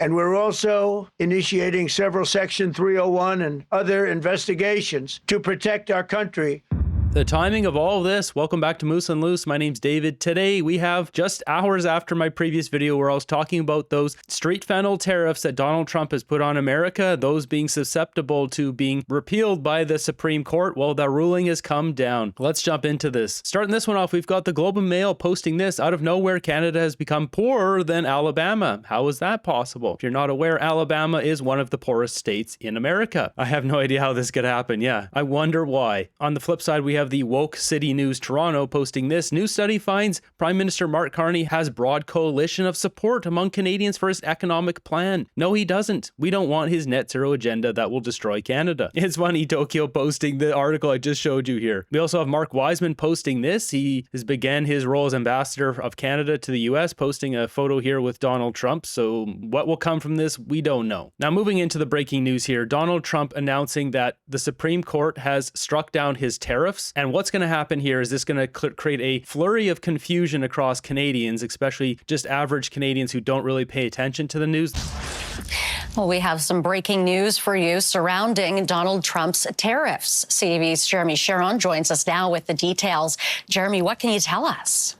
And we're also initiating several Section 301 and other investigations to protect our country. The timing of all of this, welcome back to Moose and Loose. My name's David. Today we have just hours after my previous video where I was talking about those street fentanyl tariffs that Donald Trump has put on America, those being susceptible to being repealed by the Supreme Court. Well, the ruling has come down. Let's jump into this. Starting this one off, we've got the Globe and Mail posting this. Out of nowhere, Canada has become poorer than Alabama. How is that possible? If you're not aware, Alabama is one of the poorest states in America. I have no idea how this could happen. Yeah, I wonder why. On the flip side, we have the Woke City News Toronto posting this. New study finds Prime Minister Mark Carney has broad coalition of support among Canadians for his economic plan. No, he doesn't. We don't want his net zero agenda that will destroy Canada. It's funny, Tokyo posting the article I just showed you here. We also have Mark Wiseman posting this. He has began his role as ambassador of Canada to the US, posting a photo here with Donald Trump. So what will come from this, we don't know. Now, moving into the breaking news here, Donald Trump announcing that the Supreme Court has struck down his tariffs. And what's going to happen here is this going to create a flurry of confusion across Canadians, especially just average Canadians who don't really pay attention to the news. Well, we have some breaking news for you surrounding Donald Trump's tariffs. CTV's Jeremy Sharon joins us now with the details. Jeremy, what can you tell us?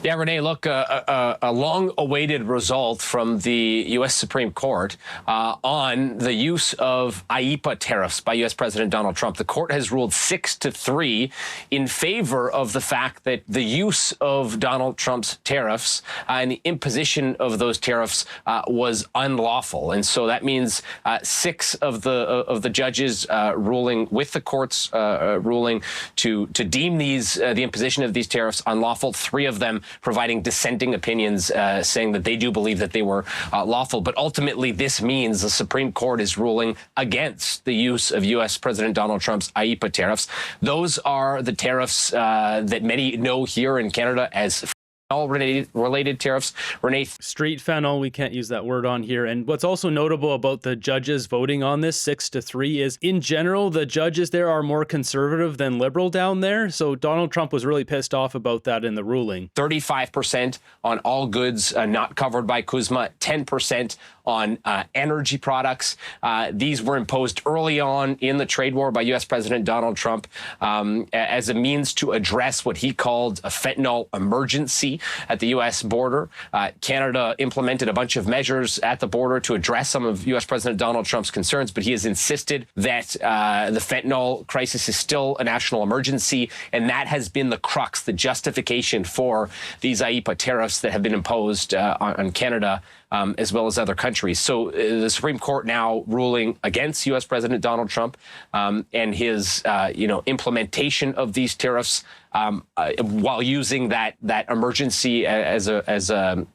Yeah, Renee, look, a long-awaited result from the U.S. Supreme Court on the use of IEEPA tariffs by U.S. President Donald Trump. The court has ruled 6-3 in favor of the fact that the use of Donald Trump's tariffs and the imposition of those tariffs was unlawful. And so that means 6 of the judges ruling with the court's ruling to deem the imposition of these tariffs unlawful. 3 of them providing dissenting opinions, saying that they do believe that they were lawful. But ultimately, this means the Supreme Court is ruling against the use of U.S. President Donald Trump's IEEPA tariffs. Those are the tariffs that many know here in Canada as related tariffs. Renee? Street fentanyl, we can't use that word on here. And what's also notable about the judges voting on this 6-3 is, in general, the judges there are more conservative than liberal down there. So Donald Trump was really pissed off about that in the ruling. 35% on all goods not covered by CUSMA, 10% on energy products. These were imposed early on in the trade war by U.S. President Donald Trump as a means to address what he called a fentanyl emergency at the U.S. border. Canada implemented a bunch of measures at the border to address some of U.S. President Donald Trump's concerns, but he has insisted that the fentanyl crisis is still a national emergency, and that has been the crux, the justification for these IEEPA tariffs that have been imposed on Canada as well as other countries. So the Supreme Court now ruling against U.S. President Donald Trump and his implementation of these tariffs while using that emergency to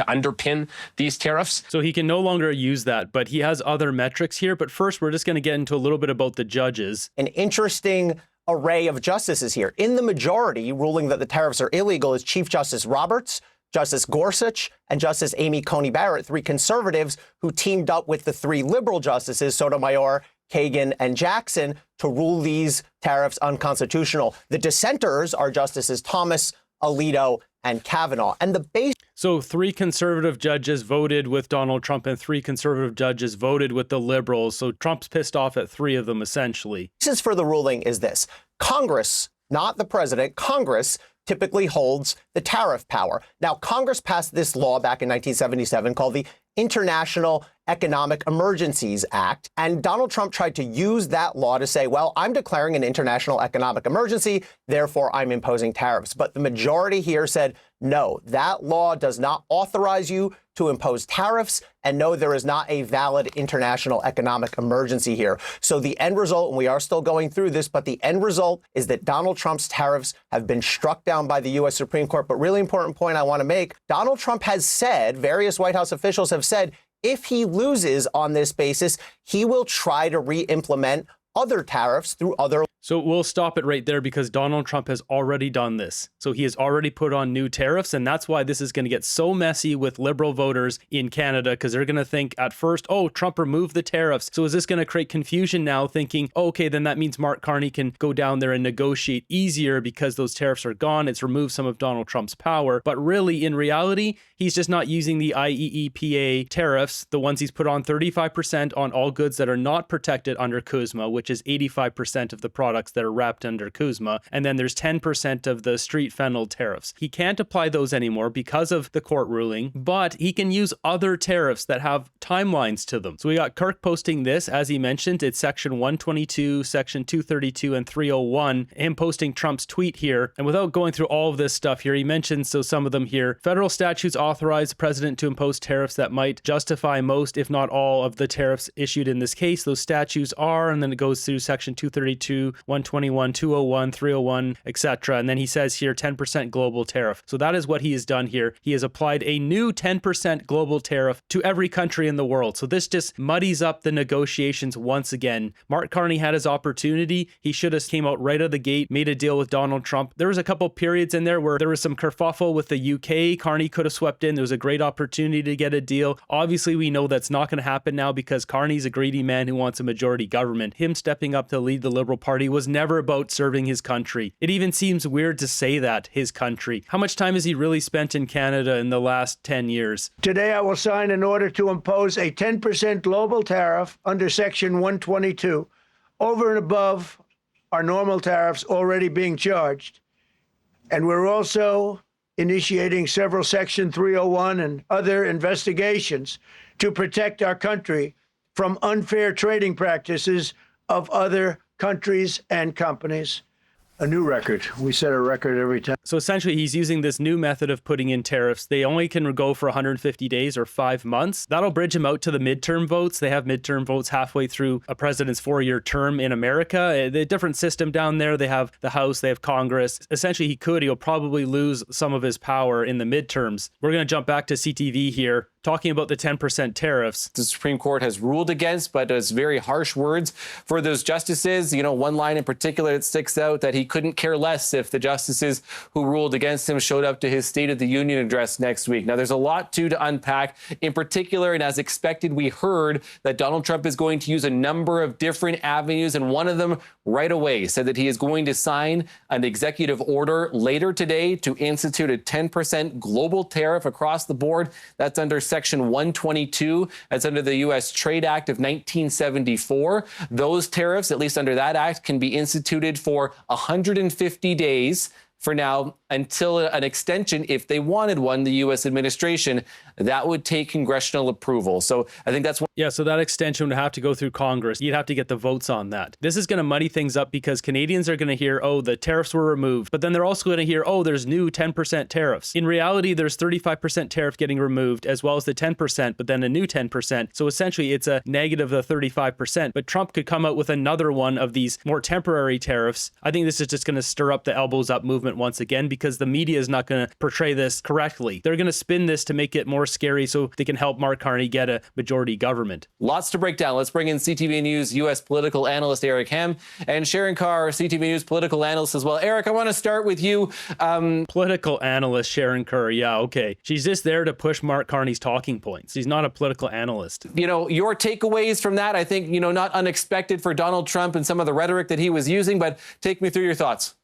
underpin these tariffs. So he can no longer use that, but he has other metrics here. But first, we're just going to get into a little bit about the judges. An interesting array of justices here. In the majority, ruling that the tariffs are illegal is Chief Justice Roberts, Justice Gorsuch, and Justice Amy Coney Barrett, 3 conservatives who teamed up with the 3 liberal justices, Sotomayor, Kagan, and Jackson, to rule these tariffs unconstitutional. The dissenters are Justices Thomas, Alito, and Kavanaugh. And the base. So 3 conservative judges voted with Donald Trump and 3 conservative judges voted with the liberals. So Trump's pissed off at 3 of them, essentially. The basis for the ruling is this. Congress, not the president, Congress typically holds the tariff power. Now, Congress passed this law back in 1977 called the International Economic Emergencies Act. And Donald Trump tried to use that law to say, well, I'm declaring an international economic emergency, therefore I'm imposing tariffs. But the majority here said, no, that law does not authorize you to impose tariffs. And no, there is not a valid international economic emergency here. So the end result, and we are still going through this, but the end result is that Donald Trump's tariffs have been struck down by the U.S. Supreme Court. But really important point I want to make, Donald Trump has said, various White House officials have said, if he loses on this basis, he will try to re-implement other tariffs through other. So we'll stop it right there because Donald Trump has already done this. So he has already put on new tariffs, and that's why this is going to get so messy with liberal voters in Canada, because they're going to think at first, oh, Trump removed the tariffs. So is this going to create confusion now, thinking, oh, okay, then that means Mark Carney can go down there and negotiate easier because those tariffs are gone. It's removed some of Donald Trump's power. But really, in reality, he's just not using the IEEPA tariffs, the ones he's put on 35% on all goods that are not protected under CUSMA, which is 85% of the products that are wrapped under CUSMA. And then there's 10% of the street fentanyl tariffs. He can't apply those anymore because of the court ruling, but he can use other tariffs that have timelines to them. So we got Kirk posting this, as he mentioned, it's section 122, section 232, and 301, him posting Trump's tweet here. And without going through all of this stuff here, he mentions, so some of them here, federal statutes authorize the president to impose tariffs that might justify most, if not all, of the tariffs issued in this case. Those statutes are, and then it goes through section 232, 121, 201, 301, etc. And then he says here 10% global tariff. So that is what he has done here. He has applied a new 10% global tariff to every country in the world. So this just muddies up the negotiations once again. Mark Carney had his opportunity. He should have came out right out of the gate, made a deal with Donald Trump. There was a couple periods in there where there was some kerfuffle with the UK. Carney could have swept in. There was a great opportunity to get a deal. Obviously, we know that's not going to happen now because Carney's a greedy man who wants a majority government. Him stepping up to lead the Liberal Party was never about serving his country. It even seems weird to say that, his country. How much time has he really spent in Canada in the last 10 years? Today, I will sign an order to impose a 10% global tariff under Section 122 over and above our normal tariffs already being charged. And we're also initiating several Section 301 and other investigations to protect our country from unfair trading practices of other countries and companies. A new record. We set a record every time. So essentially, he's using this new method of putting in tariffs. They only can go for 150 days or 5 months. That'll bridge him out to the midterm votes. They have midterm votes halfway through a president's 4-year term in America. The different system down there, they have the House, they have Congress. Essentially, he'll probably lose some of his power in the midterms. We're going to jump back to CTV here, talking about the 10% tariffs. The Supreme Court has ruled against, but it's very harsh words for those justices. You know, one line in particular that sticks out, that he couldn't care less if the justices who ruled against him showed up to his State of the Union address next week. Now, there's a lot to unpack. In particular, and as expected, we heard that Donald Trump is going to use a number of different avenues, and one of them right away said that he is going to sign an executive order later today to institute a 10% global tariff across the board. That's under Section 122. That's under the U.S. Trade Act of 1974. Those tariffs, at least under that act, can be instituted for 150 days for now, until an extension, if they wanted one, the U.S. administration, that would take congressional approval. So I think that's what. Yeah, so that extension would have to go through Congress. You'd have to get the votes on that. This is going to muddy things up because Canadians are going to hear, oh, the tariffs were removed. But then they're also going to hear, oh, there's new 10% tariffs. In reality, there's 35% tariff getting removed, as well as the 10%, but then a new 10%. So essentially, it's a negative of the 35%. But Trump could come out with another one of these more temporary tariffs. I think this is just going to stir up the elbows up movement once again, because the media is not going to portray this correctly. They're going to spin this to make it more scary so they can help Mark Carney get a majority government. Lots to break down. Let's bring in CTV News U.S. political analyst Eric Hem and Sharon Carr, CTV News political analyst as well. Eric, I want to start with you. Political analyst Sharon Carr. Yeah, okay. She's just there to push Mark Carney's talking points. She's not a political analyst. You know, your takeaways from that, I think, you know, not unexpected for Donald Trump and some of the rhetoric that he was using, but take me through your thoughts.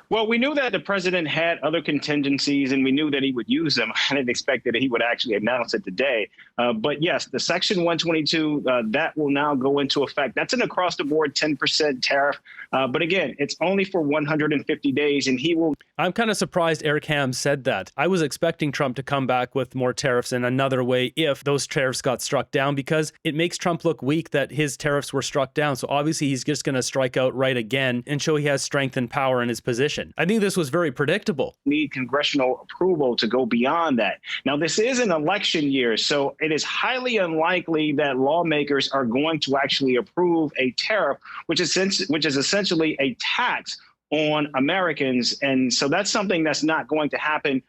Well, we knew that the president had other contingencies, and we knew that he would use them. I didn't expect that he would actually announce it today. But yes, the Section 122, that will now go into effect. That's an across-the-board 10% tariff. But again, it's only for 150 days, and he will. I'm kind of surprised Eric Ham said that. I was expecting Trump to come back with more tariffs in another way if those tariffs got struck down, because it makes Trump look weak that his tariffs were struck down. So obviously he's just going to strike out right again and show he has strength and power in his position. I think this was very predictable. Need congressional approval to go beyond that. Now, this is an election year, so it is highly unlikely that lawmakers are going to actually approve a tariff, which is essentially a tax on Americans. And so that's something that's not going to happen.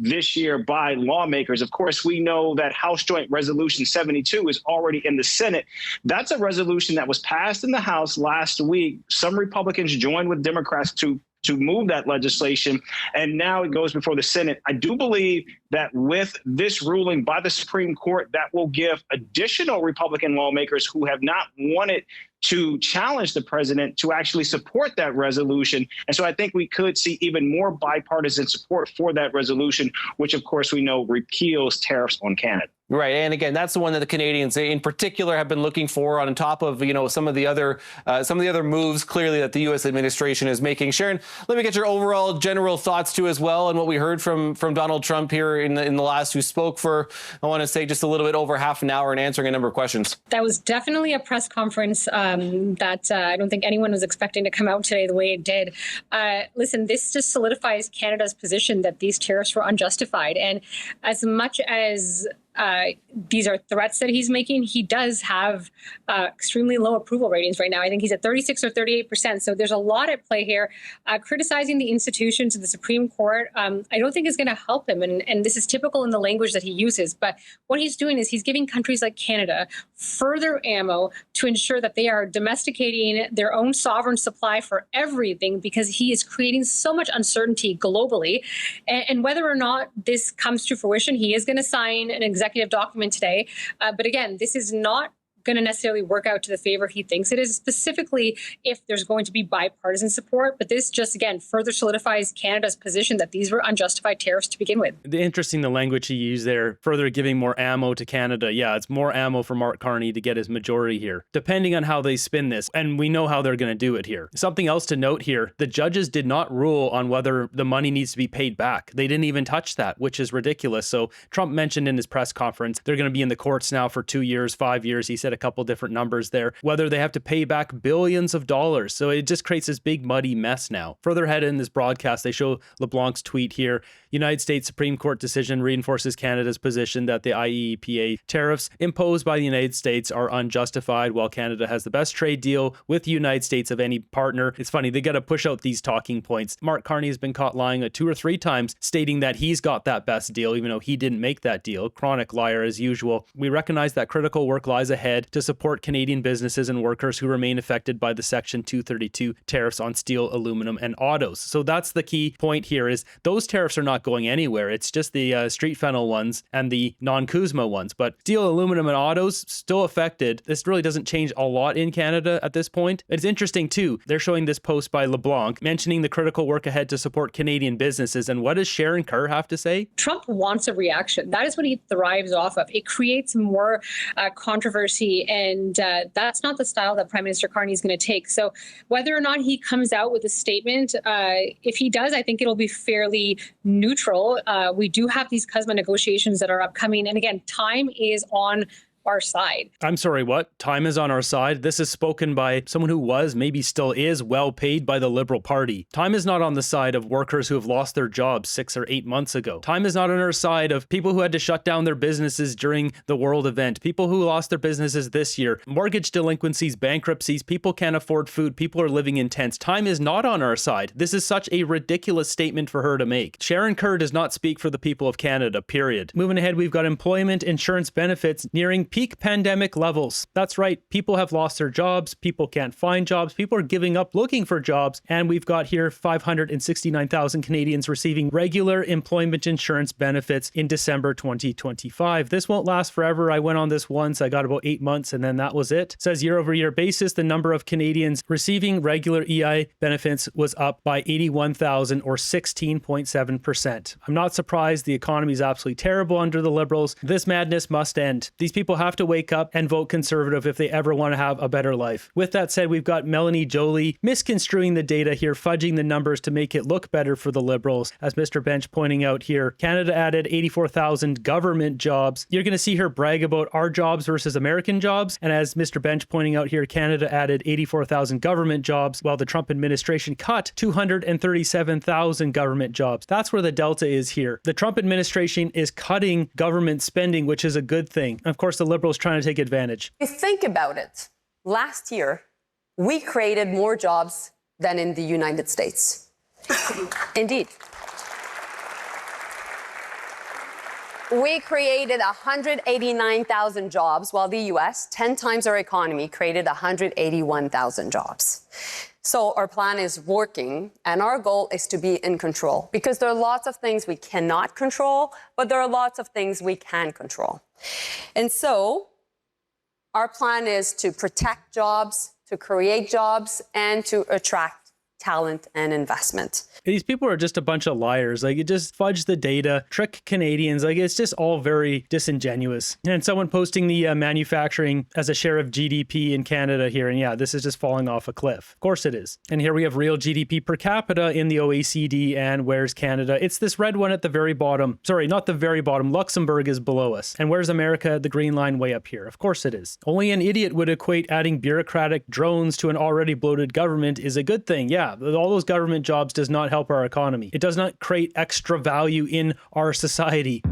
this year by lawmakers. Of course, we know that House Joint Resolution 72 is already in the Senate. That's a resolution that was passed in the House last week. Some Republicans joined with Democrats to move that legislation, and now it goes before the Senate. I do believe that with this ruling by the Supreme Court, that will give additional Republican lawmakers who have not wanted to challenge the president to actually support that resolution. And so I think we could see even more bipartisan support for that resolution, which of course we know repeals tariffs on Canada. Right. And again, that's the one that the Canadians in particular have been looking for on top of, some of the other moves clearly that the U.S. administration is making. Sharon, let me get your overall general thoughts too as well and what we heard from Donald Trump here in the last, who spoke for, I want to say, just a little bit over half an hour and answering a number of questions. That was definitely a press conference that I don't think anyone was expecting to come out today the way it did. Listen, this just solidifies Canada's position that these tariffs were unjustified. And as much as these are threats that he's making, he does have extremely low approval ratings right now. I think he's at 36 or 38%. So there's a lot at play here. Criticizing the institutions of the Supreme Court, I don't think is going to help him. And this is typical in the language that he uses. But what he's doing is he's giving countries like Canada further ammo to ensure that they are domesticating their own sovereign supply for everything, because he is creating so much uncertainty globally. And whether or not this comes to fruition, he is going to sign an executive document today. But again, this is not going to necessarily work out to the favor he thinks it is, specifically if there's going to be bipartisan support. But this just, again, further solidifies Canada's position that these were unjustified tariffs to begin with. Interesting, the language he used there, further giving more ammo to Canada. Yeah, it's more ammo for Mark Carney to get his majority here, depending on how they spin this. And we know how they're going to do it here. Something else to note here, the judges did not rule on whether the money needs to be paid back. They didn't even touch that, which is ridiculous. So Trump mentioned in his press conference, they're going to be in the courts now for 2 years, 5 years. He said a couple different numbers there, whether they have to pay back billions of dollars. So it just creates this big muddy mess now. Further ahead in this broadcast, they show LeBlanc's tweet here. United States Supreme Court decision reinforces Canada's position that the IEEPA tariffs imposed by the United States are unjustified, while Canada has the best trade deal with the United States of any partner. It's funny, they got to push out these talking points. Mark Carney has been caught lying 2 or 3 times, stating that he's got that best deal, even though he didn't make that deal. Chronic liar as usual. We recognize that critical work lies ahead to support Canadian businesses and workers who remain affected by the Section 232 tariffs on steel, aluminum, and autos. So that's the key point here, is those tariffs are not going anywhere. It's just the street fennel ones and the non-CUSMA ones. But steel, aluminum, and autos still affected. This really doesn't change a lot in Canada at this point. It's interesting too. They're showing this post by LeBlanc mentioning the critical work ahead to support Canadian businesses. And what does Sharon Kerr have to say? Trump wants a reaction. That is what he thrives off of. It creates more controversy, and that's not the style that Prime Minister Carney is going to take. So whether or not he comes out with a statement, if he does, I think it'll be fairly neutral. We do have these CUSMA negotiations that are upcoming. And again, time is on our side. I'm sorry, what? Time is on our side? This is spoken by someone who was, maybe still is, well paid by the Liberal Party. Time is not on the side of workers who have lost their jobs 6 or 8 months ago. Time is not on our side of people who had to shut down their businesses during the world event, people who lost their businesses this year, mortgage delinquencies, bankruptcies, people can't afford food, people are living in tents. Time is not on our side. This is such a ridiculous statement for her to make. Sharon Kerr does not speak for the people of Canada, period. Moving ahead, we've got employment insurance benefits nearing peak pandemic levels. That's right. People have lost their jobs. People can't find jobs. People are giving up looking for jobs. And we've got here 569,000 Canadians receiving regular employment insurance benefits in December 2025. This won't last forever. I went on this once. I got about 8 months and then that was it. It says year over year basis, the number of Canadians receiving regular EI benefits was up by 81,000 or 16.7%. I'm not surprised. The economy is absolutely terrible under the Liberals. This madness must end. These people have to wake up and vote Conservative if they ever want to have a better life. With that said, we've got Melanie Joly misconstruing the data here, fudging the numbers to make it look better for the Liberals. As Mr. Bench pointing out here, Canada added 84,000 government jobs. You're going to see her brag about our jobs versus American jobs. And as Mr. Bench pointing out here, Canada added 84,000 government jobs, while the Trump administration cut 237,000 government jobs. That's where the delta is here. The Trump administration is cutting government spending, which is a good thing. Of course, the Liberals trying to take advantage. If you think about it, last year, we created more jobs than in the United States. Indeed. We created 189,000 jobs, while the US, 10 times our economy, created 181,000 jobs. So our plan is working, and our goal is to be in control, because there are lots of things we cannot control, but there are lots of things we can control. And so our plan is to protect jobs, to create jobs, and to attract talent and investment. These people are just a bunch of liars. Like, it just fudge the data, trick Canadians. Like, it's just all very disingenuous. And someone posting the manufacturing as a share of GDP in Canada here. And yeah, this is just falling off a cliff. Of course it is. And here we have real GDP per capita in the OECD. And where's Canada? It's this red one at the very bottom. Sorry, not the very bottom. Luxembourg is below us. And where's America? The green line way up here. Of course it is. Only an idiot would equate adding bureaucratic drones to an already bloated government is a good thing. Yeah, all those government jobs does not help our economy. It does not create extra value in our society.